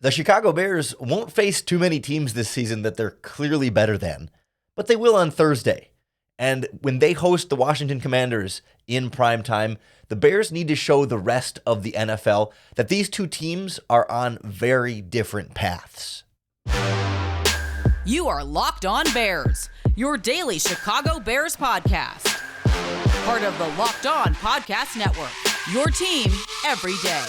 The Chicago Bears won't face too many teams this season that they're clearly better than, but they will on Thursday. And when they host the Washington Commanders in prime time, the Bears need to show the rest of the NFL that these two teams are on very different paths. You are Locked On Bears, your daily Chicago Bears podcast. Part of the Locked On Podcast Network, your team every day.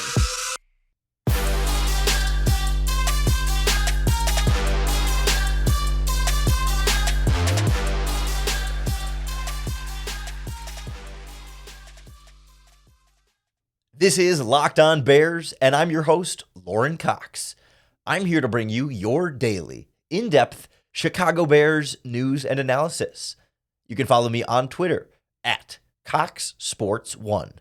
This is Locked On Bears, and I'm your host, Lorin Cox. I'm here to bring you your daily, in-depth Chicago Bears news and analysis. You can follow me on Twitter at CoxSports1.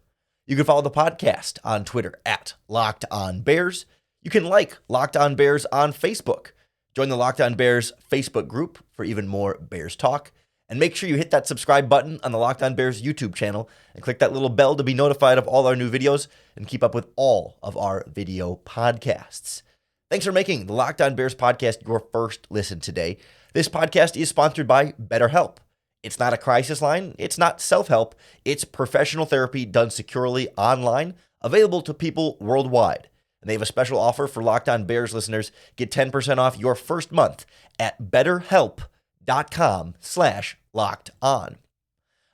You can follow the podcast on Twitter at Locked On Bears. You can like Locked On Bears on Facebook. Join the Locked On Bears Facebook group for even more Bears talk. And make sure you hit that subscribe button on the Locked On Bears YouTube channel and click that little bell to be notified of all our new videos and keep up with all of our video podcasts. Thanks for making the Locked On Bears podcast your first listen today. This podcast is sponsored by BetterHelp. It's not a crisis line. It's not self-help. It's professional therapy done securely online, available to people worldwide. And they have a special offer for Locked On Bears listeners. Get 10% off your first month at BetterHelp.com/lockedon.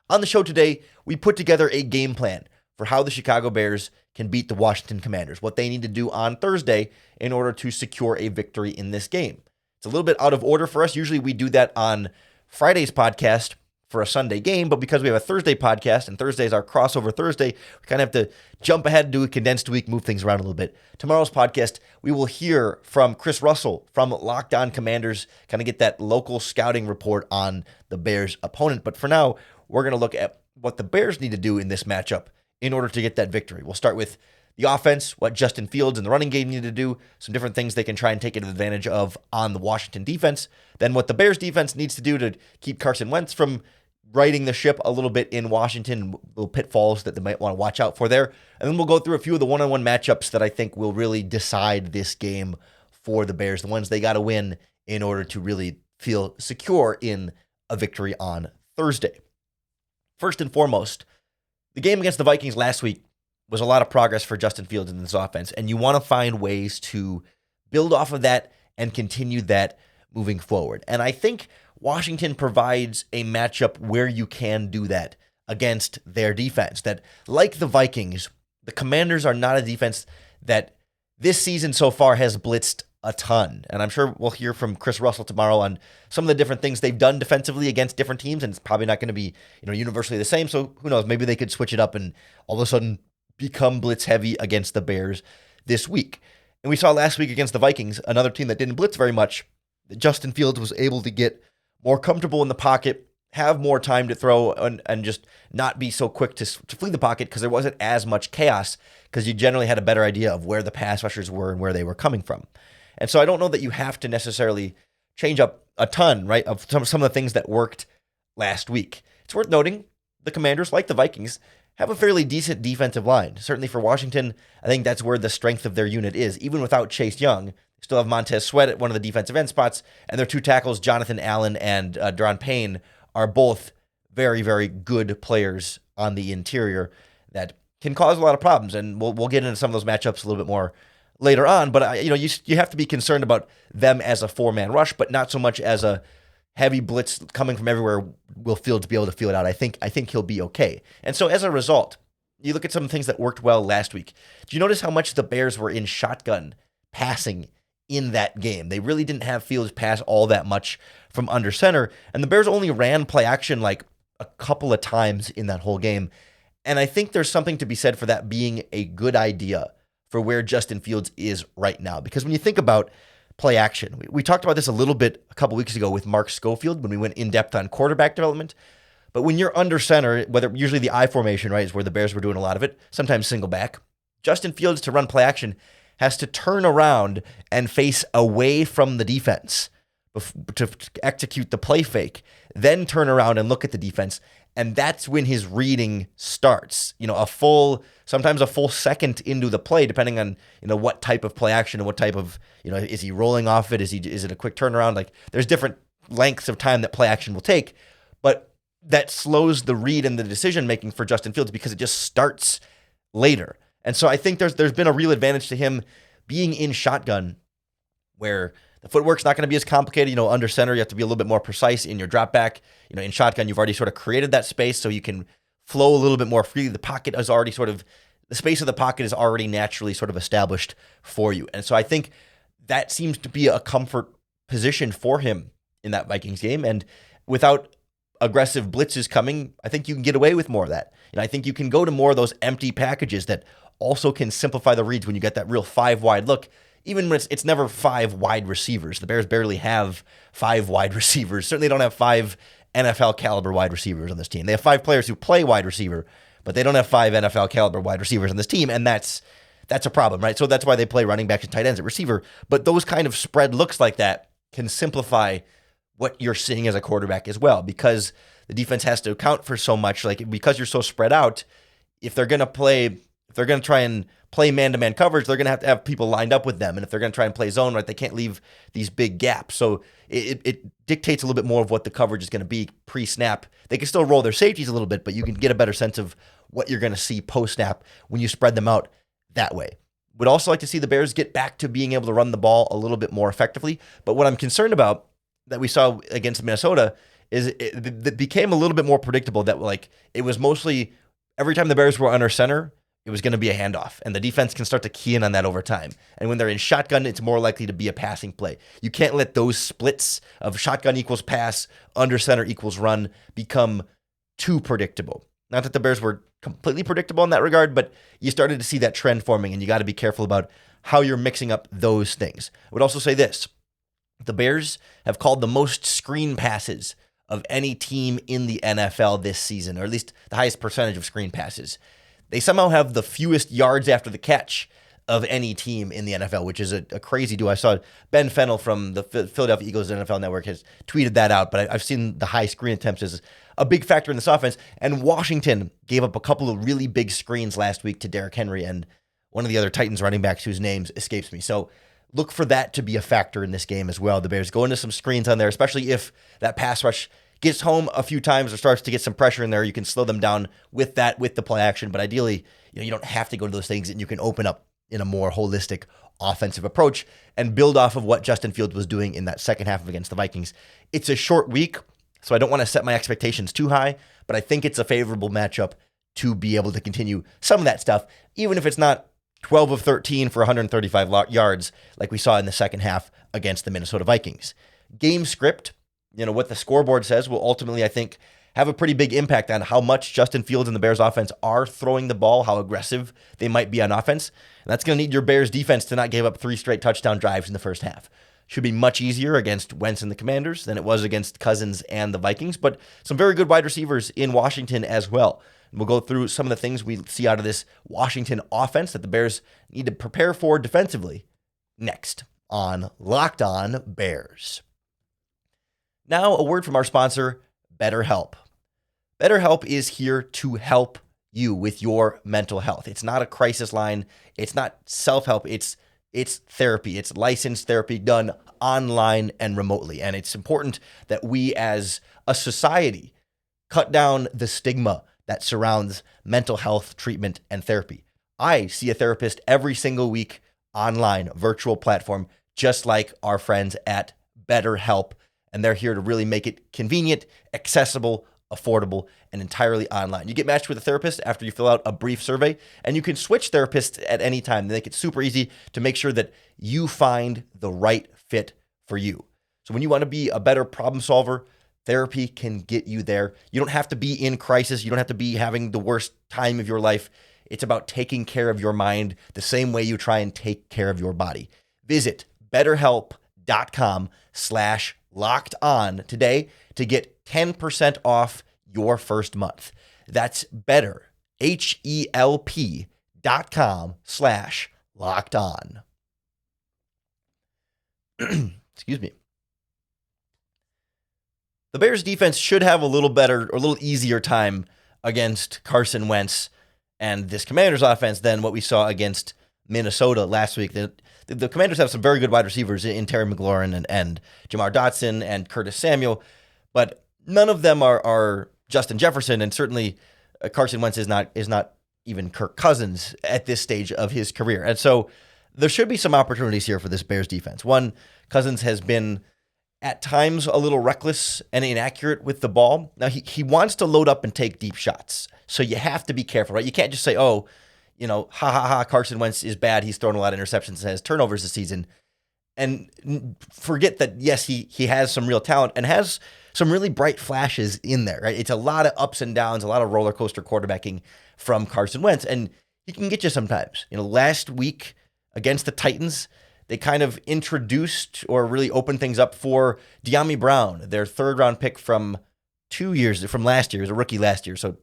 On the show today, we put together a game plan for how the Chicago Bears can beat the Washington Commanders, what they need to do on Thursday in order to secure a victory in this game. It's a little bit out of order for us. Usually we do that on Friday's podcast for a Sunday game, but because we have a Thursday podcast and Thursday is our crossover Thursday, we kind of have to jump ahead, do a condensed week, move things around a little bit. Tomorrow's podcast, we will hear from Chris Russell from Locked On Commanders, kind of get that local scouting report on the Bears' opponent. But for now, we're going to look at what the Bears need to do in this matchup in order to get that victory. We'll start with the offense, what Justin Fields and the running game need to do, some different things they can try and take advantage of on the Washington defense, then what the Bears defense needs to do to keep Carson Wentz from righting the ship a little bit in Washington, little pitfalls that they might want to watch out for there. And then we'll go through a few of the one-on-one matchups that I think will really decide this game for the Bears, the ones they got to win in order to really feel secure in a victory on Thursday. First and foremost, the game against the Vikings last week was a lot of progress for Justin Fields in this offense, and you want to find ways to build off of that and continue that moving forward. And I think Washington provides a matchup where you can do that against their defense. That, like the Vikings, the Commanders are not a defense that this season so far has blitzed a ton. And I'm sure we'll hear from Chris Russell tomorrow on some of the different things they've done defensively against different teams, and it's probably not going to be, universally the same. So who knows? Maybe they could switch it up and all of a sudden become blitz heavy against the Bears this week. And we saw last week against the Vikings, another team that didn't blitz very much, that Justin Fields was able to get more comfortable in the pocket, have more time to throw, and just not be so quick to flee the pocket because there wasn't as much chaos, because you generally had a better idea of where the pass rushers were and where they were coming from. And so I don't know that you have to necessarily change up a ton, right, of some of the things that worked last week. It's worth noting the Commanders, like the Vikings, have a fairly decent defensive line. Certainly for Washington, I think that's where the strength of their unit is. Even without Chase Young, they still have Montez Sweat at one of the defensive end spots, and their two tackles, Jonathan Allen and Daron Payne, are both very, very good players on the interior that can cause a lot of problems. And we'll get into some of those matchups a little bit more later on. But you have to be concerned about them as a four-man rush, but not so much as a heavy blitz coming from everywhere. Will Fields be able to feel it out? I think he'll be okay. And so as a result, you look at some things that worked well last week. Do you notice how much the Bears were in shotgun passing in that game? They really didn't have Fields pass all that much from under center, and the Bears only ran play action like a couple of times in that whole game. And I think there's something to be said for that being a good idea for where Justin Fields is right now. Because when you think about play action, we talked about this a little bit a couple weeks ago with Mark Schofield when we went in depth on quarterback development. But when you're under center, whether usually the I formation, right, is where the Bears were doing a lot of it, sometimes single back, Justin Fields to run play action has to turn around and face away from the defense to execute the play fake, then turn around and look at the defense. And that's when his reading starts. Sometimes a full second into the play, depending on, what type of play action and what type of, is he rolling off it? Is it a quick turnaround? Like, there's different lengths of time that play action will take, but that slows the read and the decision making for Justin Fields because it just starts later. And so I think there's been a real advantage to him being in shotgun, where the footwork's not going to be as complicated. Under center, you have to be a little bit more precise in your drop back. In shotgun, you've already sort of created that space so you can flow a little bit more freely. The space of the pocket is already naturally sort of established for you. And so I think that seems to be a comfort position for him in that Vikings game. And without aggressive blitzes coming, I think you can get away with more of that. I think you can go to more of those empty packages that also can simplify the reads when you get that real 5 wide look. Even when it's never 5 wide receivers. The Bears barely have 5 wide receivers. Certainly don't have 5 NFL caliber wide receivers on this team. They have 5 players who play wide receiver, but they don't have 5 NFL caliber wide receivers on this team, and that's a problem, right? So that's why they play running backs and tight ends at receiver. But those kind of spread looks like that can simplify what you're seeing as a quarterback as well, because the defense has to account for so much. Like, because you're so spread out, if they're going to try and play man-to-man coverage, they're going to have people lined up with them. And if they're going to try and play zone, right, they can't leave these big gaps. So it dictates a little bit more of what the coverage is going to be pre-snap. They can still roll their safeties a little bit, but you can get a better sense of what you're going to see post-snap when you spread them out that way. Would also like to see the Bears get back to being able to run the ball a little bit more effectively. But what I'm concerned about that we saw against Minnesota is it became a little bit more predictable, that like it was mostly every time the Bears were under center, it was going to be a handoff, and the defense can start to key in on that over time. And when they're in shotgun, it's more likely to be a passing play. You can't let those splits of shotgun equals pass, under center equals run become too predictable. Not that the Bears were completely predictable in that regard, but you started to see that trend forming, and you got to be careful about how you're mixing up those things. I would also say this. The Bears have called the most screen passes of any team in the NFL this season, or at least the highest percentage of screen passes. They somehow have the fewest yards after the catch of any team in the NFL, which is a crazy do. I saw Ben Fennell from the Philadelphia Eagles NFL Network has tweeted that out, but I've seen the high screen attempts as a big factor in this offense. And Washington gave up a couple of really big screens last week to Derrick Henry and one of the other Titans running backs whose names escapes me. So look for that to be a factor in this game as well. The Bears go into some screens on there, especially if that pass rush gets home a few times or starts to get some pressure in there. You can slow them down with the play action. But ideally, you don't have to go to those things, and you can open up in a more holistic offensive approach and build off of what Justin Fields was doing in that second half against the Vikings. It's a short week, so I don't want to set my expectations too high, but I think it's a favorable matchup to be able to continue some of that stuff, even if it's not 12 of 13 for 135 yards like we saw in the second half against the Minnesota Vikings. Game script, what the scoreboard says, will ultimately, I think, have a pretty big impact on how much Justin Fields and the Bears offense are throwing the ball, how aggressive they might be on offense. And that's going to need your Bears defense to not give up 3 straight touchdown drives in the first half. Should be much easier against Wentz and the Commanders than it was against Cousins and the Vikings, but some very good wide receivers in Washington as well. And we'll go through some of the things we see out of this Washington offense that the Bears need to prepare for defensively next on Locked On Bears. Now, a word from our sponsor, BetterHelp. BetterHelp is here to help you with your mental health. It's not a crisis line. It's not self-help. It's therapy. It's licensed therapy done online and remotely. And it's important that we as a society cut down the stigma that surrounds mental health treatment and therapy. I see a therapist every single week online, virtual platform, just like our friends at BetterHelp. And they're here to really make it convenient, accessible, affordable, and entirely online. You get matched with a therapist after you fill out a brief survey, and you can switch therapists at any time. They make it super easy to make sure that you find the right fit for you. So when you want to be a better problem solver, therapy can get you there. You don't have to be in crisis. You don't have to be having the worst time of your life. It's about taking care of your mind the same way you try and take care of your body. Visit BetterHelp.com/LockedOn today to get 10% off your first month. That's BetterHelp.com/LockedOn. Excuse me. the Bears defense should have a little better or a little easier time against Carson Wentz and this Commanders offense than what we saw against Minnesota last week. The Commanders have some very good wide receivers in Terry McLaurin and Jamar Dotson and Curtis Samuel, but none of them are Justin Jefferson, and certainly Carson Wentz is not even Kirk Cousins at this stage of his career. And so there should be some opportunities here for this Bears defense. One, Cousins has been at times a little reckless and inaccurate with the ball. Now, he wants to load up and take deep shots, so you have to be careful, right? You can't just say, oh, Carson Wentz is bad. He's thrown a lot of interceptions and has turnovers this season. And forget that, yes, he has some real talent and has some really bright flashes in there, right? It's a lot of ups and downs, a lot of roller coaster quarterbacking from Carson Wentz, and he can get you sometimes. Last week against the Titans, they kind of introduced or really opened things up for De'Ami Brown, their third-round pick from last year. He was a rookie last year, so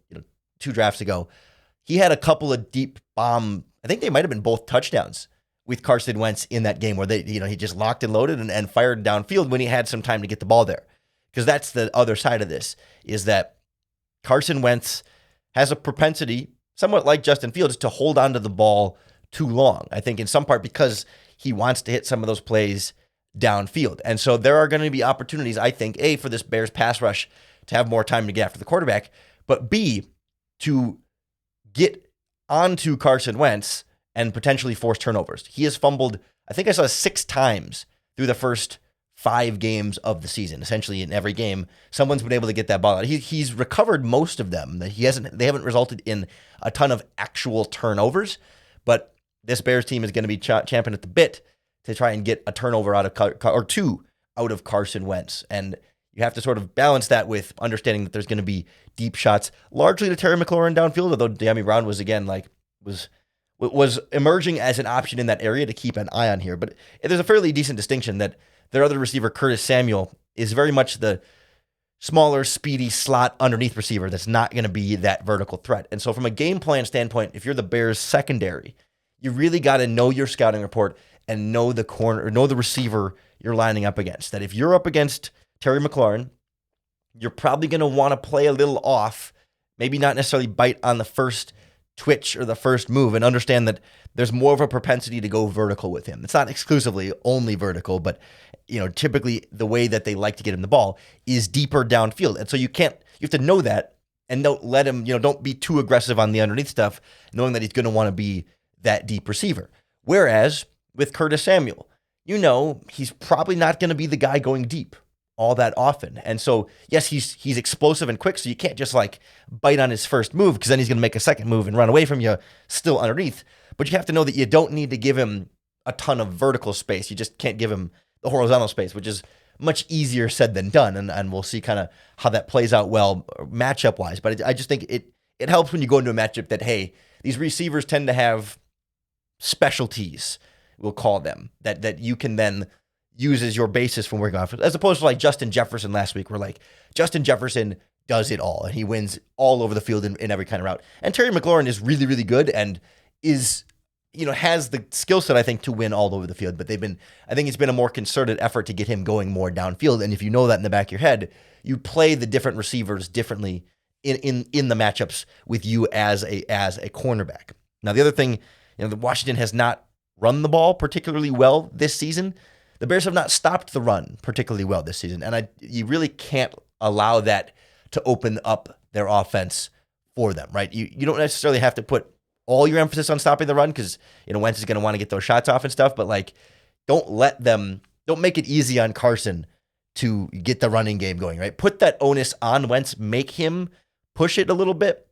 2 drafts ago. He had a couple of deep bomb, I think they might have been both touchdowns with Carson Wentz in that game where he just locked and loaded and fired downfield when he had some time to get the ball there. Because that's the other side of this, is that Carson Wentz has a propensity, somewhat like Justin Fields, to hold on to the ball too long. I think in some part because he wants to hit some of those plays downfield. And so there are going to be opportunities, I think, A, for this Bears pass rush to have more time to get after the quarterback, but B, to get onto Carson Wentz and potentially force turnovers. He has fumbled, I think I saw 6 times through the first 5 games of the season. Essentially in every game, someone's been able to get that ball out. He's recovered most of them. They haven't resulted in a ton of actual turnovers, but this Bears team is going to be champing at the bit to try and get a turnover or 2 out of Carson Wentz. And you have to sort of balance that with understanding that there's going to be deep shots, largely to Terry McLaurin downfield, although De'Ami Brown was emerging as an option in that area to keep an eye on here. But there's a fairly decent distinction that their other receiver, Curtis Samuel, is very much the smaller, speedy slot underneath receiver that's not going to be that vertical threat. And so from a game plan standpoint, if you're the Bears secondary, you really got to know your scouting report and know the corner or know the receiver you're lining up against. That if you're up against Terry McLaurin, you're probably going to want to play a little off, maybe not necessarily bite on the first twitch or the first move, and understand that there's more of a propensity to go vertical with him. It's not exclusively only vertical, but typically the way that they like to get him the ball is deeper downfield. And so you have to know that and don't let him, don't be too aggressive on the underneath stuff, knowing that he's going to want to be that deep receiver. Whereas with Curtis Samuel, he's probably not going to be the guy going deep all that often. And so, yes, he's explosive and quick, so you can't just bite on his first move, because then he's going to make a second move and run away from you still underneath. But you have to know that you don't need to give him a ton of vertical space. You just can't give him the horizontal space, which is much easier said than done. And we'll see kind of how that plays out well matchup-wise. But I just think it helps when you go into a matchup that, hey, these receivers tend to have specialties, we'll call them, that you can then use as your basis when we're going for, as opposed to Justin Jefferson last week, where Justin Jefferson does it all and he wins all over the field in every kind of route. And Terry McLaurin is really, really good and is, has the skill set, I think, to win all over the field. But I think it's been a more concerted effort to get him going more downfield. And if you know that in the back of your head, you play the different receivers differently in the matchups with you as a cornerback. Now, the other thing, Washington has not run the ball particularly well this season. The Bears have not stopped the run particularly well this season, and you really can't allow that to open up their offense for them, right? You don't necessarily have to put all your emphasis on stopping the run, because Wentz is going to want to get those shots off and stuff, but don't make it easy on Carson to get the running game going, right? Put that onus on Wentz, make him push it a little bit,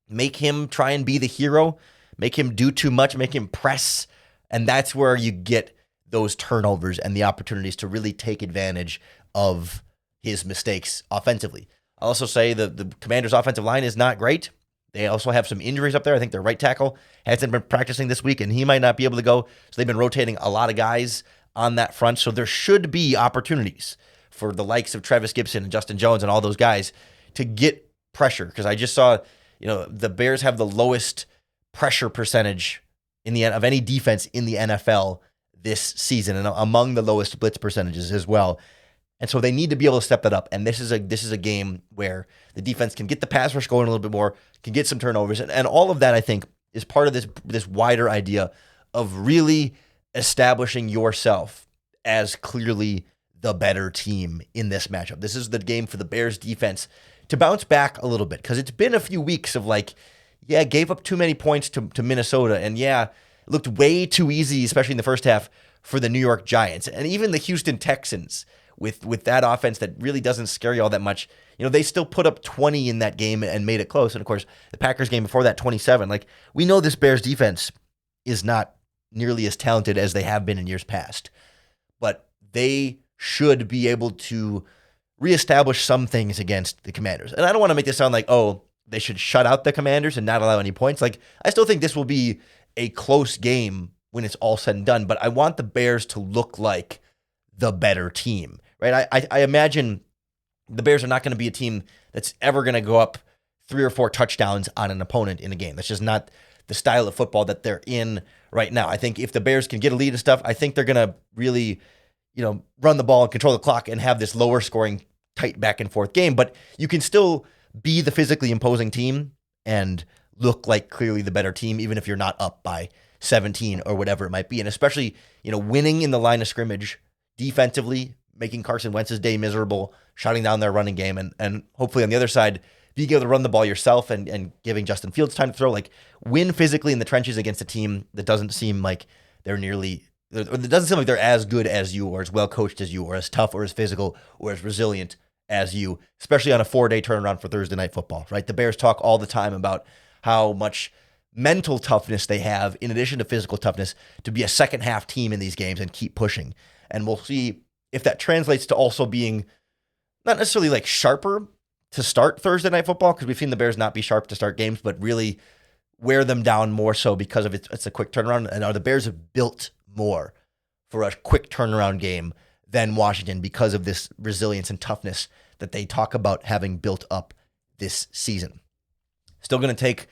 make him try and be the hero, make him do too much, make him press, and that's where you get those turnovers and the opportunities to really take advantage of his mistakes offensively. I'll also say the Commanders' offensive line is not great. They also have some injuries up there. I think their right tackle hasn't been practicing this week, and he might not be able to go. So they've been rotating a lot of guys on that front. So there should be opportunities for the likes of Travis Gibson and Justin Jones and all those guys to get pressure. Because I just saw, the Bears have the lowest pressure percentage of any defense in the NFL this season, and among the lowest blitz percentages as well. And so they need to be able to step that up. And this is a game where the defense can get the pass rush going a little bit more, can get some turnovers. And all of that, I think, is part of this wider idea of really establishing yourself as clearly the better team in this matchup. This is the game for the Bears defense to bounce back a little bit, because it's been a few weeks of gave up too many points to Minnesota. And it looked way too easy, especially in the first half, for the New York Giants. And even the Houston Texans, with that offense that really doesn't scare you all that much, they still put up 20 in that game and made it close. And of course, the Packers game before that, 27. We know this Bears defense is not nearly as talented as they have been in years past, but they should be able to reestablish some things against the Commanders. And I don't want to make this sound like, they should shut out the Commanders and not allow any points. I still think this will be a close game when it's all said and done, but I want the Bears to look like the better team, right? I imagine the Bears are not going to be a team that's ever going to go up 3 or 4 touchdowns on an opponent in a game. That's just not the style of football that they're in right now. I think if the Bears can get a lead and stuff, I think they're going to really, run the ball and control the clock and have this lower scoring, tight back and forth game. But you can still be the physically imposing team and look like clearly the better team, even if you're not up by 17 or whatever it might be. And especially, winning in the line of scrimmage defensively, making Carson Wentz's day miserable, shutting down their running game, and hopefully on the other side, being able to run the ball yourself and giving Justin Fields time to throw. Win physically in the trenches against a team that doesn't seem like they're it doesn't seem like they're as good as you, or as well coached as you, or as tough, or as physical, or as resilient as you, especially on a 4-day turnaround for Thursday Night Football, right? The Bears talk all the time about how much mental toughness they have in addition to physical toughness to be a second half team in these games and keep pushing. And we'll see if that translates to also being not necessarily sharper to start Thursday Night Football, because we've seen the Bears not be sharp to start games, but really wear them down more so because of it's a quick turnaround. And are the Bears built more for a quick turnaround game than Washington because of this resilience and toughness that they talk about having built up this season? Still going to take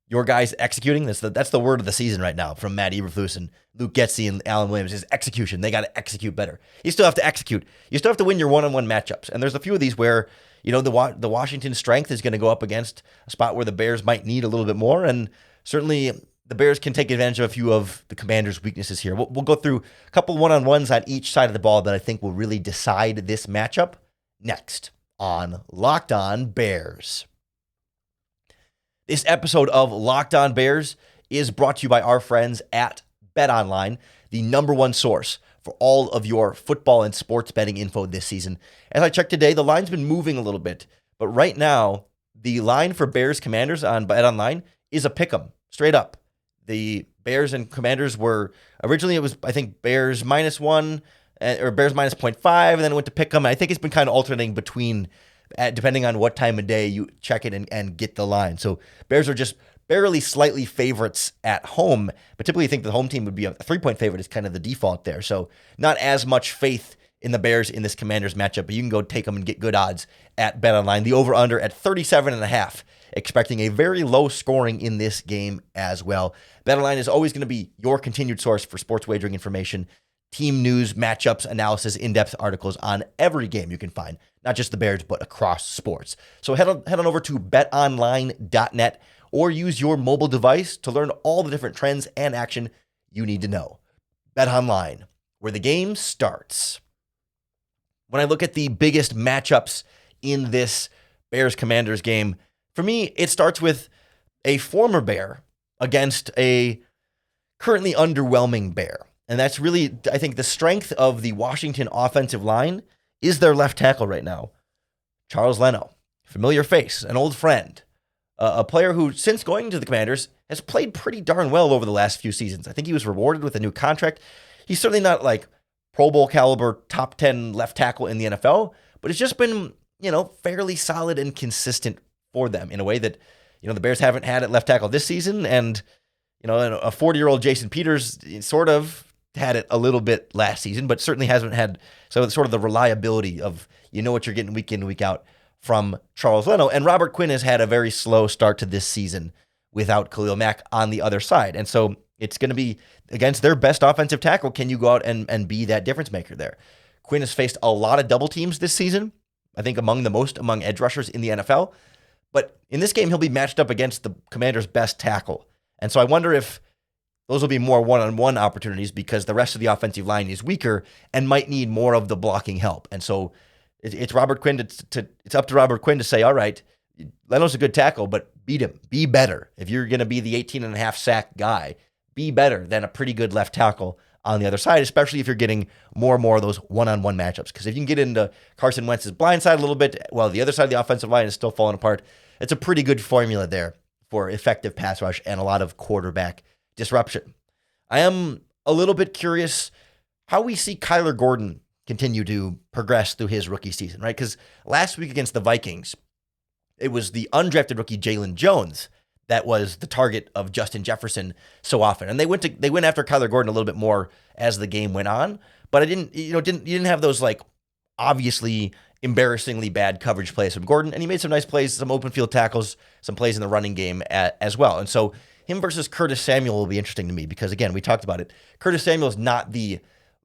your guys executing. That's the word of the season right now from Matt Eberflus and Luke Getsy and Alan Williams is execution. They got to execute better. You still have to execute. You still have to win your one-on-one matchups. And there's a few of these where, the Washington strength is going to go up against a spot where the Bears might need a little bit more. And certainly the Bears can take advantage of a few of the Commanders' weaknesses here. We'll go through a couple one-on-ones on each side of the ball that I think will really decide this matchup next on Locked On Bears. This episode of Locked On Bears is brought to you by our friends at BetOnline, the number one source for all of your football and sports betting info this season. As I checked today, the line's been moving a little bit, but right now, the line for Bears Commanders on BetOnline is a pick'em, straight up. The Bears and Commanders were, originally it was, I think, Bears -1 or Bears minus 0.5, and then it went to pick'em. I think it's been kind of alternating between, depending on what time of day you check it and get the line. So Bears are just barely slightly favorites at home, but typically you think the home team would be a 3-point favorite is kind of the default there. So not as much faith in the Bears in this Commanders matchup, but you can go take them and get good odds at BetOnline. The over-under at 37.5, expecting a very low scoring in this game as well. BetOnline is always going to be your continued source for sports wagering information, team news, matchups, analysis, in-depth articles on every game you can find, not just the Bears, but across sports. So head on over to betonline.net or use your mobile device to learn all the different trends and action you need to know. BetOnline, where the game starts. When I look at the biggest matchups in this Bears-Commanders game, for me, it starts with a former Bear against a currently underwhelming Bear. And that's really, I think, the strength of the Washington offensive line is their left tackle right now. Charles Leno, familiar face, an old friend, a player who, since going to the Commanders, has played pretty darn well over the last few seasons. I think he was rewarded with a new contract. He's certainly not Pro Bowl caliber, top 10 left tackle in the NFL, but it's just been, fairly solid and consistent for them in a way that, the Bears haven't had at left tackle this season. And, a 40-year-old Jason Peters sort of had it a little bit last season, but certainly hasn't had, so it's sort of the reliability of, what you're getting week in, week out from Charles Leno. And Robert Quinn has had a very slow start to this season without Khalil Mack on the other side. And so it's going to be against their best offensive tackle. Can you go out and be that difference maker there? Quinn has faced a lot of double teams this season, I think among edge rushers in the NFL. But in this game, he'll be matched up against the Commanders' best tackle. And so I wonder if those will be more one-on-one opportunities because the rest of the offensive line is weaker and might need more of the blocking help. And so it's Robert Quinn it's up to Robert Quinn to say, all right, Leno's a good tackle, but beat him. Be better. If you're going to be the 18.5 sack guy, be better than a pretty good left tackle on the other side, especially if you're getting more and more of those one-on-one matchups. Because if you can get into Carson Wentz's blind side a little bit while the other side of the offensive line is still falling apart, it's a pretty good formula there for effective pass rush and a lot of quarterback disruption. I am a little bit curious how we see Kyler Gordon continue to progress through his rookie season, right? Because last week against the Vikings, it was the undrafted rookie Jalen Jones that was the target of Justin Jefferson so often. And they went after Kyler Gordon a little bit more as the game went on, but you didn't have those like obviously embarrassingly bad coverage plays from Gordon, and he made some nice plays, some open field tackles, some plays in the running game as well. And so him versus Curtis Samuel will be interesting to me because, again, we talked about it. Curtis Samuel is not the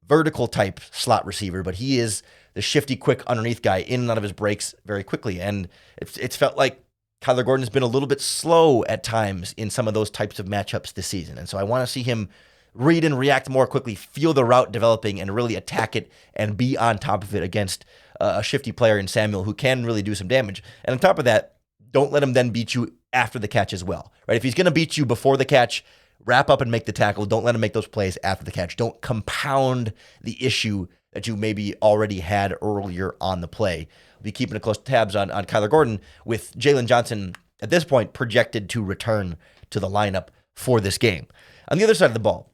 vertical type slot receiver, but he is the shifty, quick underneath guy in and out of his breaks very quickly. And it's felt like Kyler Gordon has been a little bit slow at times in some of those types of matchups this season. And so I want to see him read and react more quickly, feel the route developing, and really attack it and be on top of it against a shifty player in Samuel who can really do some damage. And on top of that, don't let him then beat you after the catch as well, right? If he's going to beat you before the catch, wrap up and make the tackle. Don't let him make those plays after the catch. Don't compound the issue that you maybe already had earlier on the play. Be keeping a close tabs on Kyler Gordon, with Jalen Johnson at this point projected to return to the lineup for this game. On the other side of the ball,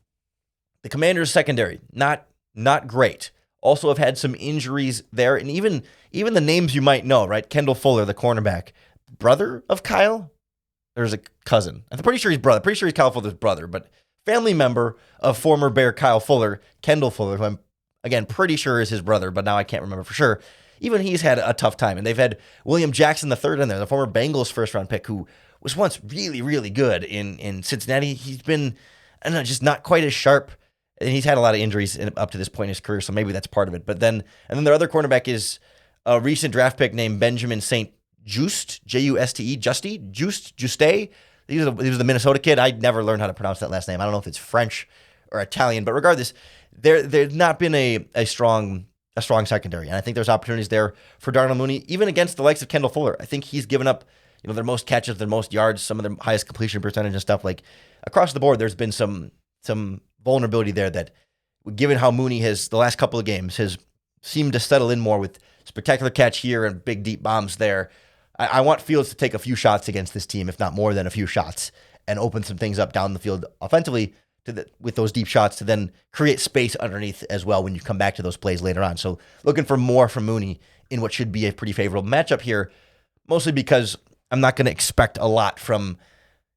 the Commanders' secondary, not great. Also have had some injuries there, and even the names you might know, right? Kendall Fuller, the cornerback, brother of Kyle? There's a cousin. I'm pretty sure he's brother. Pretty sure he's Kyle Fuller's brother, but family member of former Bear Kyle Fuller, Kendall Fuller, who I'm, again, pretty sure is his brother, but now I can't remember for sure. Even he's had a tough time, and they've had William Jackson III in there, the former Bengals first-round pick, who was once really, really good in Cincinnati. He's been, I don't know, just not quite as sharp, and he's had a lot of injuries up to this point in his career, so maybe that's part of it. But then their other cornerback is a recent draft pick named Benjamin St. Juste, Juste. He was the Minnesota kid. I never learned how to pronounce that last name. I don't know if it's French or Italian, but regardless, there's not been a strong secondary, and I think there's opportunities there for Darnell Mooney, even against the likes of Kendall Fuller. I think he's given up, their most catches, their most yards, some of their highest completion percentage and stuff. Like across the board, there's been some vulnerability there that, given how Mooney has the last couple of games has seemed to settle in more with spectacular catch here and big deep bombs there. I want Fields to take a few shots against this team, if not more than a few shots, and open some things up down the field offensively with those deep shots to then create space underneath as well when you come back to those plays later on. So looking for more from Mooney in what should be a pretty favorable matchup here, mostly because I'm not going to expect a lot from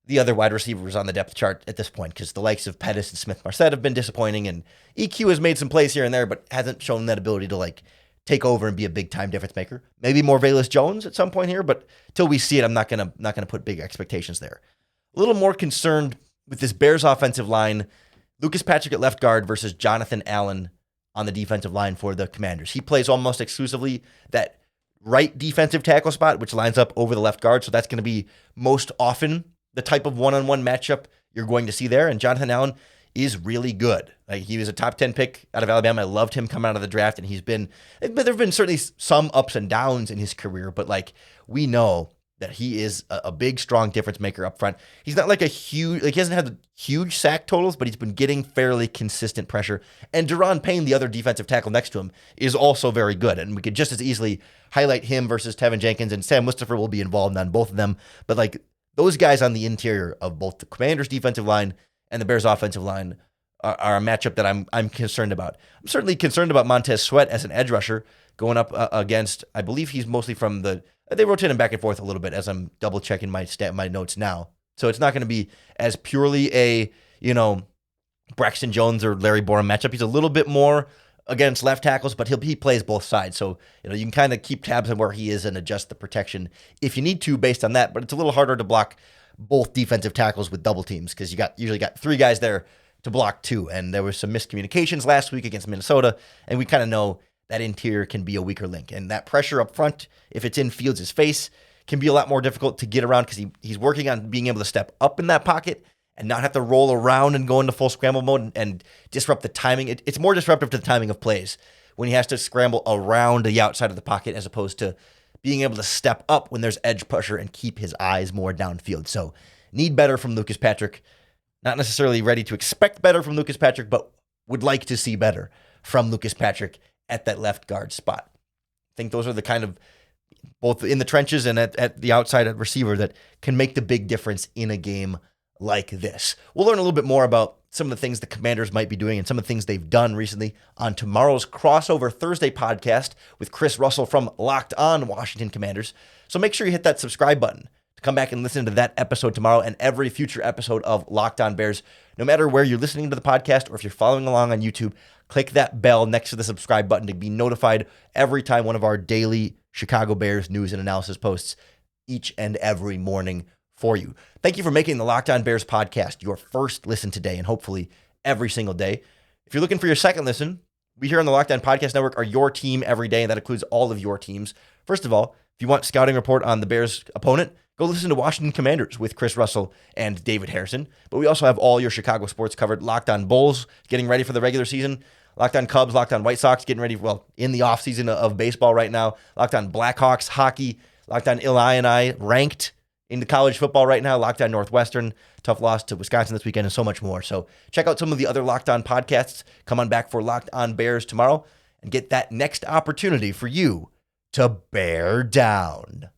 the other wide receivers on the depth chart at this point, because the likes of Pettis and Smith-Marset have been disappointing, and EQ has made some plays here and there, but hasn't shown that ability to take over and be a big-time difference maker. Maybe more Velus Jones at some point here, but till we see it, I'm not gonna put big expectations there. A little more concerned with this Bears offensive line. Lucas Patrick at left guard versus Jonathan Allen on the defensive line for the Commanders. He plays almost exclusively that right defensive tackle spot, which lines up over the left guard, so that's going to be most often the type of one-on-one matchup you're going to see there, and Jonathan Allen is really good. He was a top 10 pick out of Alabama. I loved him coming out of the draft, and there have been certainly some ups and downs in his career, but we know that he is a big, strong difference maker up front. He's not he hasn't had huge sack totals, but he's been getting fairly consistent pressure. And Deron Payne, the other defensive tackle next to him, is also very good. And we could just as easily highlight him versus Tevin Jenkins, and Sam Mustipher will be involved on both of them. But those guys on the interior of both the Commanders' defensive line and the Bears' offensive line are a matchup that I'm concerned about. I'm certainly concerned about Montez Sweat as an edge rusher going up against, I believe he's mostly from they rotate him back and forth a little bit as I'm double checking my notes now. So it's not going to be as purely a, Braxton Jones or Larry Borum matchup. He's a little bit more against left tackles, but he plays both sides. So, you can kind of keep tabs on where he is and adjust the protection if you need to based on that. But it's a little harder to block both defensive tackles with double teams because you usually got three guys there to block two. And there was some miscommunications last week against Minnesota, and we kind of know that interior can be a weaker link. And that pressure up front, if it's in Fields' face, can be a lot more difficult to get around because he's working on being able to step up in that pocket and not have to roll around and go into full scramble mode and disrupt the timing. It's more disruptive to the timing of plays when he has to scramble around the outside of the pocket as opposed to being able to step up when there's edge pressure and keep his eyes more downfield. So need better from Lucas Patrick. Not necessarily ready to expect better from Lucas Patrick, but would like to see better from Lucas Patrick at that left guard spot. I think those are the kind of, both in the trenches and at the outside at receiver, that can make the big difference in a game like this. We'll learn a little bit more about some of the things the Commanders might be doing and some of the things they've done recently on tomorrow's Crossover Thursday podcast with Chris Russell from Locked On Washington Commanders. So make sure you hit that subscribe button to come back and listen to that episode tomorrow and every future episode of Locked On Bears. No matter where you're listening to the podcast or if you're following along on YouTube, click that bell next to the subscribe button to be notified every time one of our daily Chicago Bears news and analysis posts each and every morning for you. Thank you for making the Locked On Bears podcast your first listen today and hopefully every single day. If you're looking for your second listen, we here on the Locked On Podcast Network are your team every day, and that includes all of your teams. First of all, if you want scouting report on the Bears' opponent, go listen to Washington Commanders with Chris Russell and David Harrison. But we also have all your Chicago sports covered. Locked On Bulls, getting ready for the regular season. Locked On Cubs, Locked On White Sox, getting ready, in the offseason of baseball right now. Locked On Blackhawks, hockey. Locked On Illini, ranked into college football right now. Locked On Northwestern, tough loss to Wisconsin this weekend, and so much more. So check out some of the other Locked On podcasts. Come on back for Locked On Bears tomorrow and get that next opportunity for you to bear down.